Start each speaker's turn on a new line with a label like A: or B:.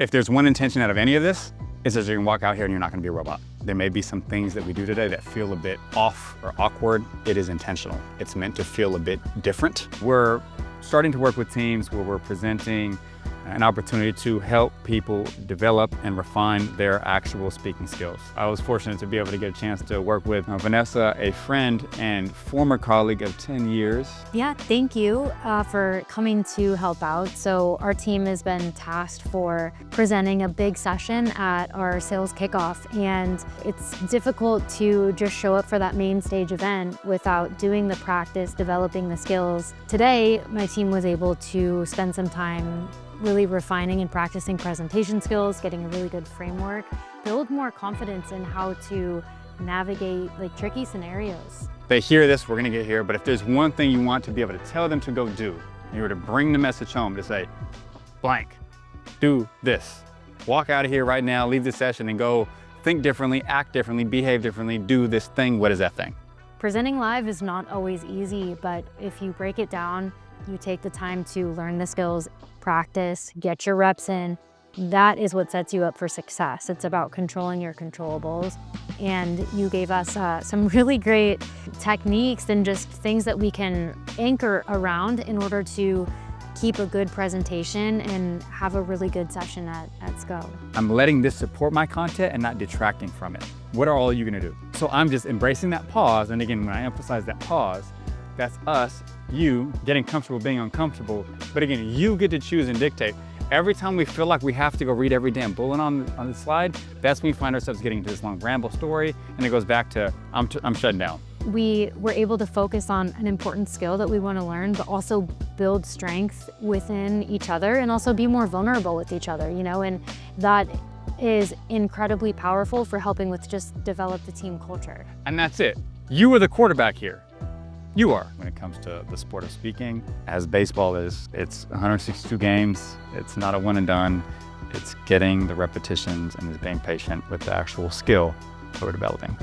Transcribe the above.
A: If there's one intention out of any of this, it's that you're gonna walk out here and you're not gonna be a robot. There may be some things that we do today that feel a bit off or awkward. It is intentional. It's meant to feel a bit different. We're starting to work with teams where we're presenting an opportunity to help people develop and refine their actual speaking skills. I was fortunate to be able to get a chance to work with Vanessa, a friend and former colleague of 10 years.
B: Yeah, thank you for coming to help out. So our team has been tasked for presenting a big session at our sales kickoff, and it's difficult to just show up for that main stage event without doing the practice, developing the skills. Today, my team was able to spend some time really refining and practicing presentation skills, getting a really good framework, build more confidence in how to navigate like tricky scenarios.
A: They hear this, we're gonna get here, but if there's one thing you want to be able to tell them to go do, you were to bring the message home to say, blank, do this. Walk out of here right now, leave the session and go think differently, act differently, behave differently, do this thing. What is that thing?
B: Presenting live is not always easy, but if you break it down, you take the time to learn the skills, practice, get your reps in, that is what sets you up for success. It's about controlling your controllables. And you gave us some really great techniques and just things that we can anchor around in order to keep a good presentation and have a really good session at SCO.
A: I'm letting this support my content and not detracting from it. What are all you gonna do? So I'm just embracing that pause. And again, when I emphasize that pause, that's us, you, getting comfortable being uncomfortable. But again, you get to choose and dictate. Every time we feel like we have to go read every damn bullet on the slide, that's when we find ourselves getting into this long ramble story, and it goes back to, I'm shutting down.
B: We were able to focus on an important skill that we want to learn, but also build strength within each other and also be more vulnerable with each other, you know, and that is incredibly powerful for helping with just develop the team culture.
A: And that's it. You are the quarterback here. You are. When it comes to the sport of speaking, as baseball is, it's 162 games. It's not a one and done. It's getting the repetitions and being patient with the actual skill that we're developing.